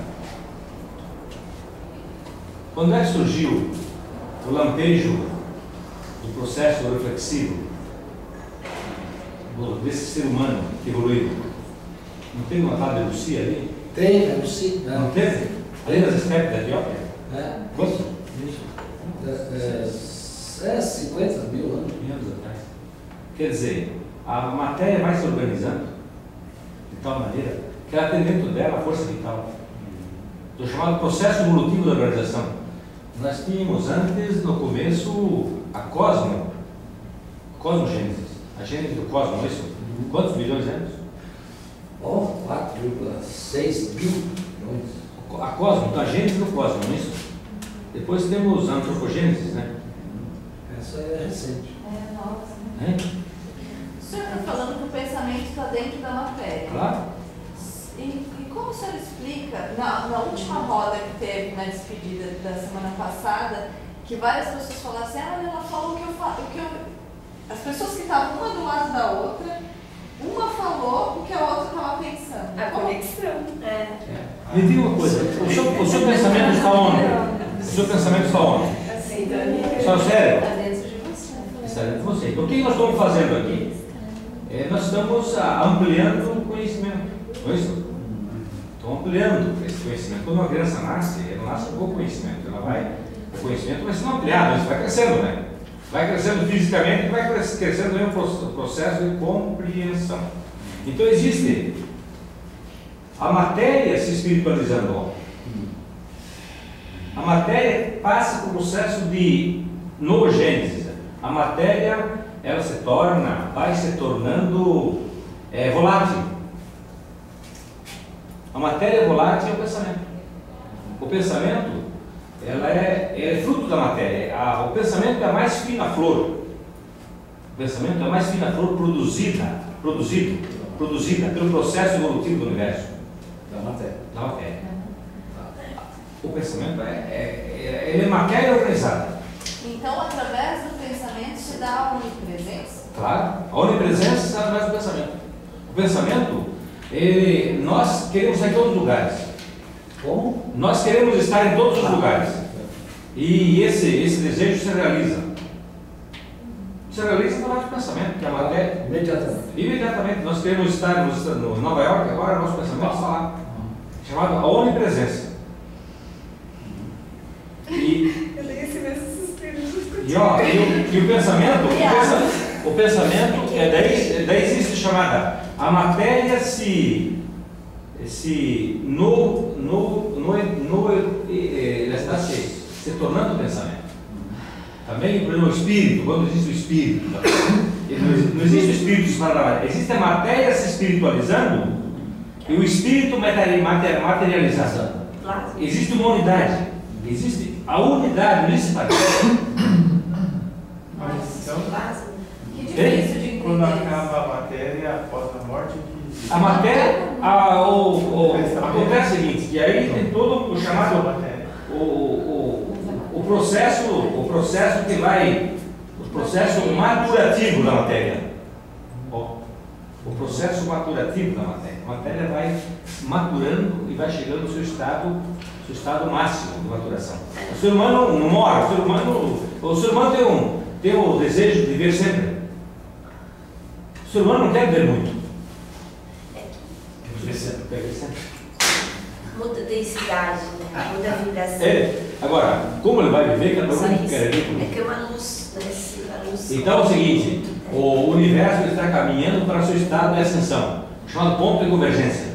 [SPEAKER 12] Quando é que surgiu o lampejo do processo reflexivo desse ser humano que evoluiu? Não tem uma tal de Lucia ali?
[SPEAKER 1] Tem, é Lucia.
[SPEAKER 12] Não teve? Ali nas estepes da Etiópia?
[SPEAKER 1] É.
[SPEAKER 12] Quanto?
[SPEAKER 1] 50 mil anos.
[SPEAKER 12] Atrás. Quer dizer, a matéria vai se organizando de tal maneira que ela tem dentro dela a força vital. Do chamado processo evolutivo da organização. Nós tínhamos antes, no começo, a cosmogênese, a gênese do cosmos, não é isso? Quantos milhões de anos?
[SPEAKER 1] 4,6 mil milhões.
[SPEAKER 12] A cosmos, então a gênese do cosmos, não é isso? Depois temos a antropogênese, né?
[SPEAKER 1] Essa é recente.
[SPEAKER 2] É nova.
[SPEAKER 12] É?
[SPEAKER 2] O senhor está falando que o pensamento está dentro da matéria.
[SPEAKER 12] Claro.
[SPEAKER 2] E como o senhor explica, na última roda que teve na despedida da semana passada, que várias pessoas falaram assim, ela falou as pessoas que estavam uma do lado da outra, uma falou o que a outra estava pensando.
[SPEAKER 5] A conexão.
[SPEAKER 12] Me diga uma coisa, o seu pensamento está onde? O seu pensamento está onde? Está sério?
[SPEAKER 5] Está dentro de você.
[SPEAKER 12] Está dentro de você. Então o que nós estamos fazendo aqui? Nós estamos ampliando o conhecimento. Não é isso? Estamos ampliando esse conhecimento. Quando uma criança nasce, ela nasce com pouco conhecimento. O conhecimento vai sendo ampliado, isso vai crescendo, né? Vai crescendo fisicamente e vai crescendo também o processo de compreensão. Então existe a matéria se espiritualizando. A matéria passa por um processo de noogênese. A matéria, ela vai se tornando volátil. A matéria volátil é o pensamento. O pensamento, ela é fruto da matéria. O pensamento é a mais fina flor. O pensamento é a mais fina flor produzida pelo processo evolutivo do universo.
[SPEAKER 1] Da matéria.
[SPEAKER 12] Da matéria. O pensamento ele é matéria organizada.
[SPEAKER 2] Então, através do pensamento se dá a onipresença?
[SPEAKER 12] Claro, a onipresença é através do pensamento. O pensamento, nós queremos estar em todos os lugares.
[SPEAKER 1] Como?
[SPEAKER 12] Nós queremos estar em todos os lugares. E esse desejo se realiza. Se realiza através do pensamento, que é a matéria. Imediatamente. Nós queremos estar no Nova York, agora nosso pensamento está lá. Chamado a onipresença. E o pensamento, daí existe chamada, a matéria se tornando pensamento. Também, por exemplo, o espírito, quando existe o espírito, não existe o espírito separado, existe a matéria se espiritualizando e o espírito materializado. Existe uma unidade, existe a unidade, não existe matéria.
[SPEAKER 4] Mas então,
[SPEAKER 2] Que difícil de
[SPEAKER 4] quando
[SPEAKER 2] entender.
[SPEAKER 4] acaba a matéria após a morte,
[SPEAKER 12] A matéria, acontece o seguinte, que aí tem todo o chamado o processo que vai, o processo maturativo da matéria. O processo maturativo da matéria. A matéria vai maturando e vai chegando ao seu estado máximo de maturação. O ser humano não morre, o ser humano tem o desejo de viver sempre. O ser humano não quer viver muito.
[SPEAKER 5] Muda a densidade, né? Muda a vibração.
[SPEAKER 12] Agora, como ele vai viver, cada um quer viver.
[SPEAKER 5] É que é uma luz, né? A luz.
[SPEAKER 12] Então é o seguinte, o universo está caminhando para o seu estado de ascensão, chamado ponto de convergência.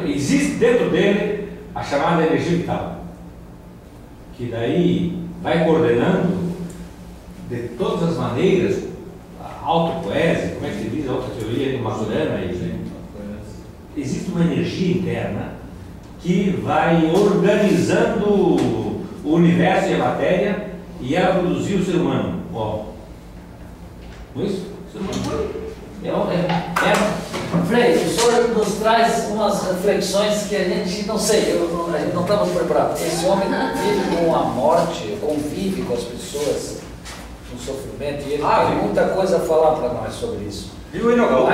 [SPEAKER 12] Existe dentro dele a chamada energia vital, que daí vai coordenando de todas as maneiras, a autopoese, como é que se diz, a autoteoria maturana, existe uma energia interna que vai organizando o universo e a matéria e ela produziu o ser humano. Ó, não é isso? O ser humano
[SPEAKER 1] Frei, o senhor nos traz umas reflexões que a gente não sei, a gente não estava preparado. Esse homem vive com a morte, convive com as pessoas no sofrimento, e ele tem muita coisa a falar para nós sobre isso.
[SPEAKER 12] Viu aí, não?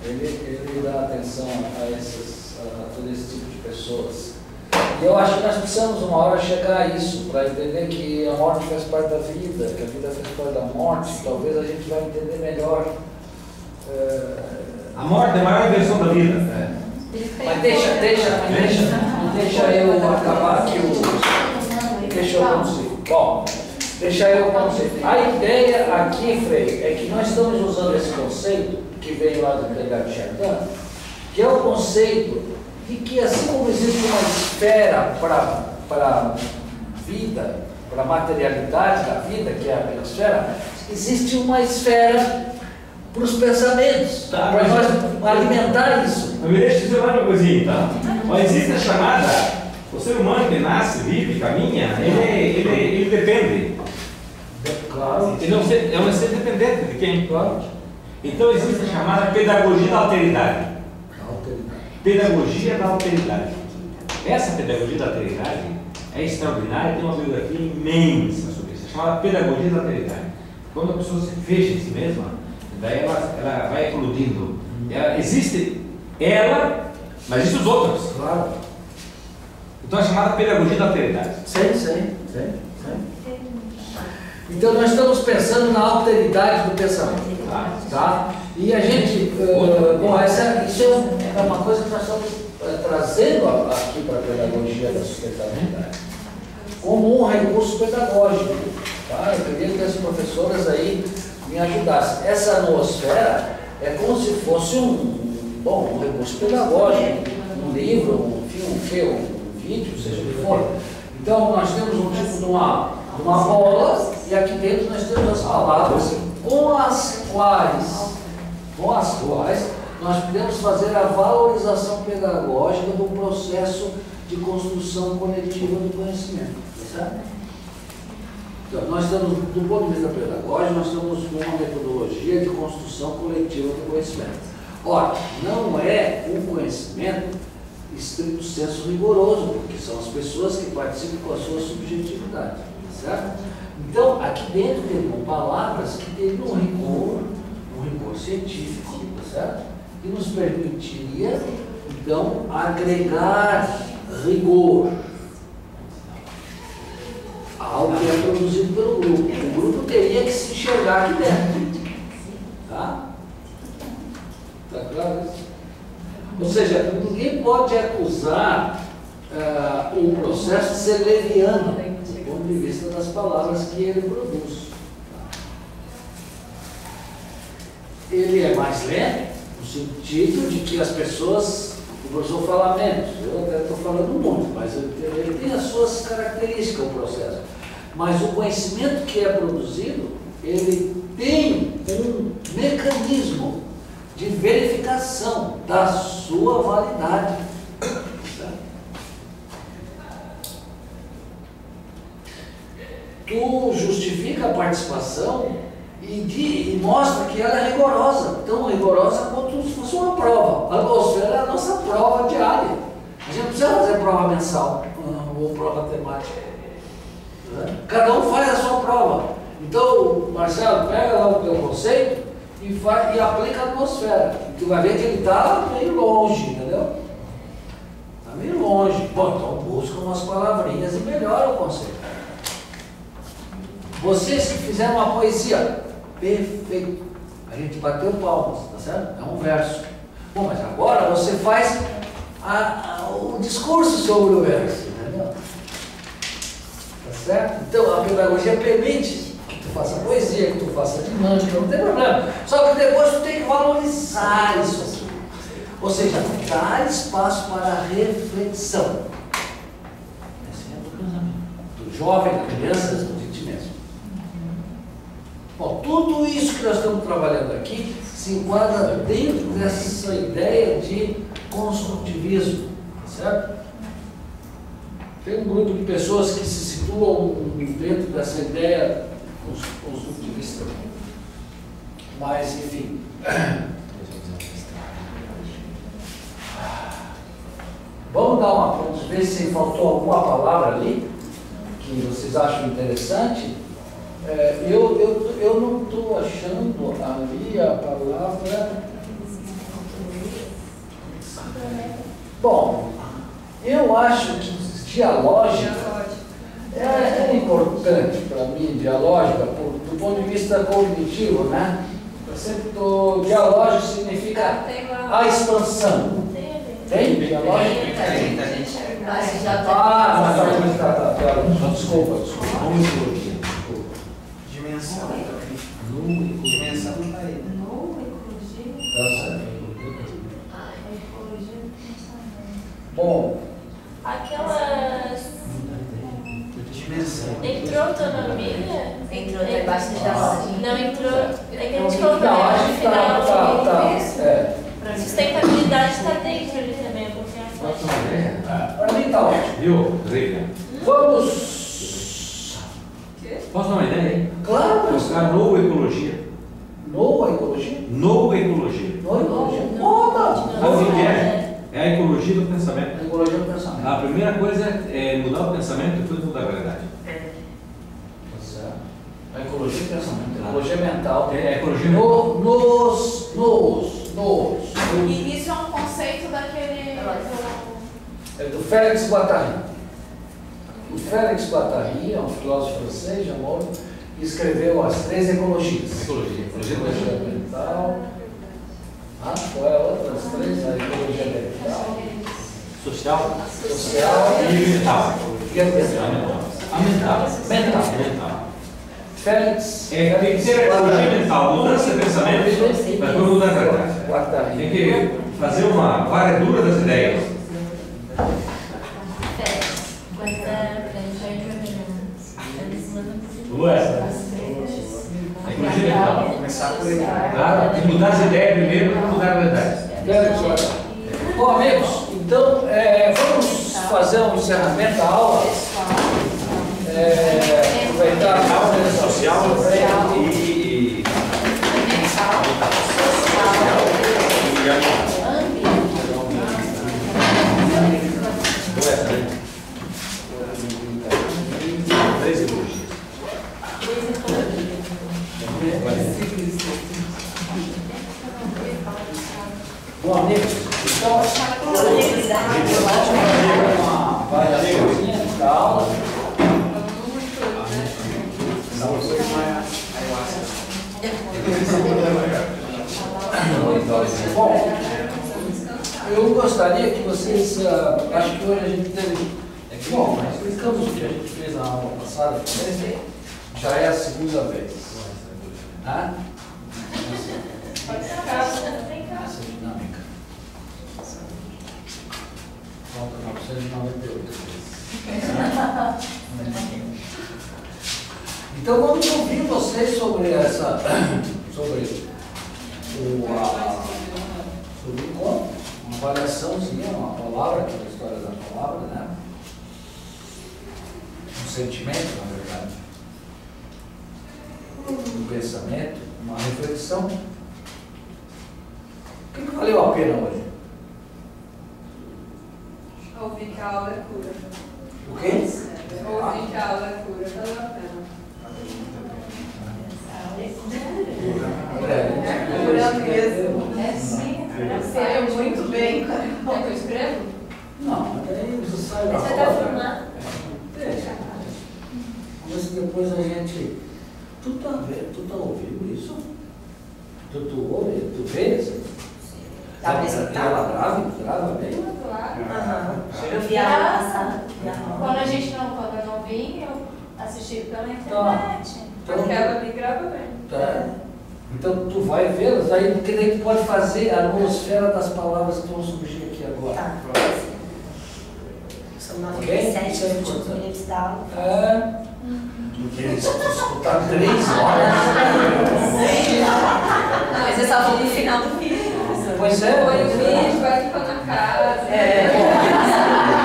[SPEAKER 1] Ele dá atenção a todo esse tipo de pessoas. E eu acho que nós precisamos uma hora chegar a isso, para entender que a morte faz parte da vida, que a vida faz parte da morte. Talvez a gente vai entender melhor.
[SPEAKER 12] A morte é a maior invenção da vida.
[SPEAKER 1] Mas deixa eu acabar aqui deixa eu conduzir. Bom, deixa eu conduzir. A ideia aqui, Frei, é que nós estamos usando esse conceito que veio lá do delegado Chardin, que é o conceito de que assim como existe uma esfera para a vida, para a materialidade da vida, que é a biosfera, existe uma esfera para os pensamentos, para nós alimentar isso.
[SPEAKER 12] Mas me deixa dizer mais uma coisinha, tá? Mas existe a chamada, o ser humano que nasce, vive, caminha, ele depende.
[SPEAKER 1] Claro.
[SPEAKER 12] Ele é um ser dependente de quem?
[SPEAKER 1] Claro.
[SPEAKER 12] Então existe a chamada pedagogia da alteridade. Pedagogia da alteridade. Essa pedagogia da alteridade é extraordinária, tem uma bibliografia imensa sobre isso. É chamada pedagogia da alteridade. Quando a pessoa se fecha em si mesma, daí ela vai eclodindo. Existe ela, mas existem os outros.
[SPEAKER 1] Claro.
[SPEAKER 12] Então é chamada pedagogia da alteridade.
[SPEAKER 1] Sei. Então nós estamos pensando na alteridade do pensamento. Tá? E a gente, isso é uma coisa que nós estamos trazendo aqui para a pedagogia da sustentabilidade, como um recurso pedagógico. Tá? Eu queria que as professoras aí me ajudassem. Essa noosfera é como se fosse um recurso pedagógico, um livro, um filme, um vídeo, seja o que for. Então nós temos um tipo de uma bola, e aqui dentro nós temos as palavras com as quais nós podemos fazer a valorização pedagógica do processo de construção coletiva do conhecimento. Certo? Então, nós estamos, do ponto de vista pedagógico, nós estamos numa metodologia de construção coletiva do conhecimento. Ora, não é um conhecimento estrito senso rigoroso, porque são as pessoas que participam com a sua subjetividade. Certo? Então, aqui dentro tem palavras que têm um rigor científico, certo? Que nos permitiria, então, agregar rigor ao que é produzido pelo grupo. O grupo teria que se enxergar aqui dentro. Tá? Tá claro isso? Ou seja, ninguém pode acusar o processo de ser leviano, do ponto de vista das palavras que ele produz. Ele é mais lento, no sentido de que as pessoas, o professor fala menos, eu até estou falando muito, mas ele tem as suas características, o processo. Mas o conhecimento que é produzido, ele tem um mecanismo de verificação da sua validade. Tu justifica a participação e mostra que ela é rigorosa, tão rigorosa quanto se fosse uma prova. A atmosfera é a nossa prova diária. A gente não precisa fazer prova mensal ou prova temática. Cada um faz a sua prova. Então, Marcelo, pega lá o teu conceito e aplica a atmosfera. Tu vai ver que ele está meio longe, entendeu? Está meio longe. Bom, então busca umas palavrinhas e melhora o conceito. Vocês que fizeram uma poesia, perfeito. A gente bateu palmas, tá certo? É um verso. Bom, mas agora você faz o discurso sobre o verso, entendeu? Tá certo? Então a pedagogia permite que tu faça poesia, que tu faça dinâmica, não tem problema. Só que depois tu tem que valorizar isso aqui. Ou seja, dar espaço para a reflexão. Esse é do casamento. Do jovem, da criança, de ti mesmo. Bom, tudo isso que nós estamos trabalhando aqui se enquadra dentro dessa ideia de construtivismo, certo? Tem um grupo de pessoas que se situam dentro dessa ideia construtivista. Mas, enfim. Vamos ver se faltou alguma palavra ali que vocês acham interessante. Eu não estou achando ali a palavra. Bom, eu acho que dialógica é importante para mim, dialógica, do ponto de vista cognitivo, né? Eu sempre estou. Dialógico significa a expansão. Tem dialógico? Tem. Desculpa.
[SPEAKER 6] Dimensão. Dimensão não está aí.
[SPEAKER 1] Tá certo. Bom.
[SPEAKER 3] Aquelas.
[SPEAKER 6] Dimensão.
[SPEAKER 3] Entrou autonomia?
[SPEAKER 5] Entrou debaixo de dialógico.
[SPEAKER 3] Não entrou. É que a gente colocou no final. Sustentabilidade está dentro ali também, porque
[SPEAKER 1] Para mim está ótimo.
[SPEAKER 12] Viu, Rica?
[SPEAKER 1] Vamos.
[SPEAKER 12] Posso dar uma ideia aí?
[SPEAKER 1] Claro.
[SPEAKER 12] Buscar nova ecologia.
[SPEAKER 1] Nova ecologia?
[SPEAKER 12] Nova ecologia.
[SPEAKER 1] Nova ecologia. Moda.
[SPEAKER 12] Sabe o que é? É a ecologia do pensamento.
[SPEAKER 1] A ecologia do pensamento.
[SPEAKER 12] A primeira coisa é mudar o pensamento e depois mudar a realidade.
[SPEAKER 1] Pois é. A ecologia do pensamento. A ecologia mental.
[SPEAKER 12] É a ecologia
[SPEAKER 1] mental.
[SPEAKER 2] E isso é um conceito daquele.
[SPEAKER 1] É do Félix Guattari. O Félix Guattari é um filósofo francês, já morto, que escreveu as 3 ecologias. Ecologia mental. Qual é a outra? As 3? A ecologia mental.
[SPEAKER 12] Social
[SPEAKER 1] e
[SPEAKER 12] mental.
[SPEAKER 1] E ambiental. Mental. Félix.
[SPEAKER 12] Tem que ser a ecologia mental, mudança de pensamento, mas depois mudar a realidade. Tem que fazer uma varredura das ideias. Ecologia mental.
[SPEAKER 6] Começar por aí.
[SPEAKER 12] Claro, tem que mudar as ideias primeiro para mudar a realidade.
[SPEAKER 1] Bom, amigos, então vamos fazer um encerramento da aula. Aproveitar a aula social e Bom, amigos, então, uma variaçãozinha da aula. Bom, eu gostaria que vocês, acho que hoje a gente teve, bom, nós explicamos o que a gente fez na aula passada, já é a segunda vez. Tá? Essa dinâmica. Falta 998 vezes. Então vamos ouvir vocês sobre essa, sobre uma variaçãozinha, uma palavra, aquela história da palavra, né? Um sentimento, na verdade. Um pensamento, uma reflexão. O que valeu a pena hoje?
[SPEAKER 8] Ouvir que a aula é cura.
[SPEAKER 1] O quê?
[SPEAKER 8] Ouvir que a aula é cura, valeu a pena.
[SPEAKER 2] Cura mesmo.
[SPEAKER 8] É sim.
[SPEAKER 2] Você é muito bem.
[SPEAKER 8] É que eu escrevo?
[SPEAKER 1] Não, mas aí você sai da
[SPEAKER 5] Você vai
[SPEAKER 1] roda.
[SPEAKER 5] filmar?
[SPEAKER 1] Deixa. Mas depois a gente. Tu tá ouvindo isso? Tu ouve? Tu vês?
[SPEAKER 5] Tá vendo?
[SPEAKER 1] Grava bem?
[SPEAKER 8] Claro.
[SPEAKER 5] Eu vi a aula passada.
[SPEAKER 3] Quando eu não vim, eu assisti pela internet.
[SPEAKER 8] Aquela me grava bem.
[SPEAKER 1] Tá. Então tu vai vê-las, aí porque daí tu pode fazer a atmosfera das palavras que vão surgir aqui agora.
[SPEAKER 5] Tá. São 9h07, últimos minutos da aula.
[SPEAKER 1] Porque eles escutaram 3 horas.
[SPEAKER 5] Mas você só falou no final do vídeo.
[SPEAKER 1] Pois é.
[SPEAKER 8] Foi o vídeo, vai ficando na casa.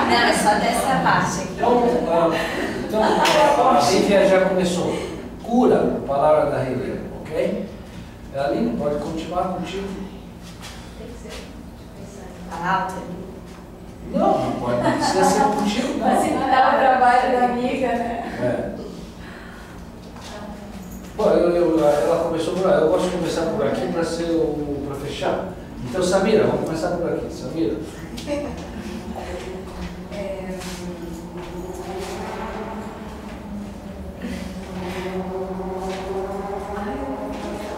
[SPEAKER 5] Não, é só dessa parte aqui.
[SPEAKER 1] Então a Lívia já começou. Cura, a palavra da Lívia, ok? Aline, pode continuar contigo.
[SPEAKER 5] Tá alta?
[SPEAKER 1] Não pode, não precisa ser contigo, não.
[SPEAKER 3] Facilitar o trabalho da amiga, né?
[SPEAKER 1] É. Bom, ela começou por aí. Eu gosto de começar por aqui para fechar. Então, Samira, vamos começar por aqui. Samira.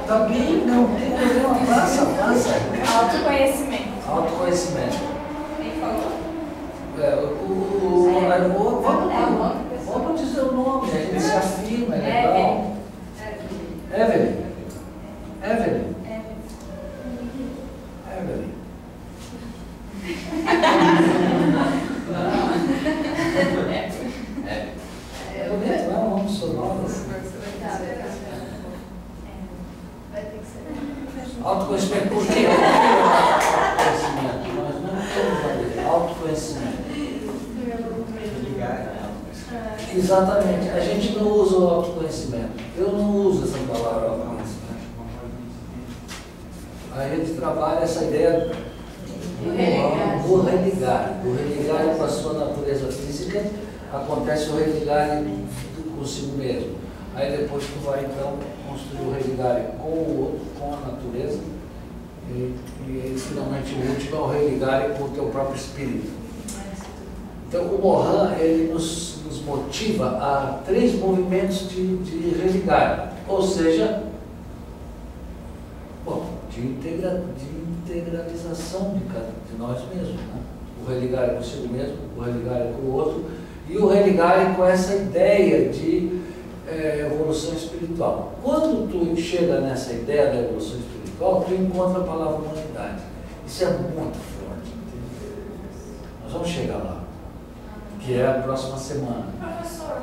[SPEAKER 1] Tá bem, não tem problema. Passa.
[SPEAKER 3] Autoconhecimento.
[SPEAKER 1] Autoconhecimento.
[SPEAKER 8] Quem falou?
[SPEAKER 1] Vamos dizer o nome, a gente se afirma, é legal. Evelyn. Não, vamos sonoras. Autoconhecimento, por quê? Autoconhecimento. Nós não temos a ver. Autoconhecimento. Exatamente. A gente não usa o autoconhecimento. Eu não uso essa palavra autoconhecimento. A gente trabalha essa ideia do religar. Do religar com a sua natureza física, acontece o religar consigo mesmo. Aí depois tu vai então construir o religar com o outro, com a natureza, e finalmente o último é o religar com o teu próprio espírito. Então o Mohan, ele nos motiva a 3 movimentos de religar, ou seja, de integralização de nós mesmos. Né? O religar consigo mesmo, o religar com o outro, e o religar com essa ideia de evolução espiritual. Quando tu chega nessa ideia da evolução espiritual, tu encontra a palavra humanidade. Isso é muito forte. Nós vamos chegar lá, que é a próxima semana.
[SPEAKER 3] Professor,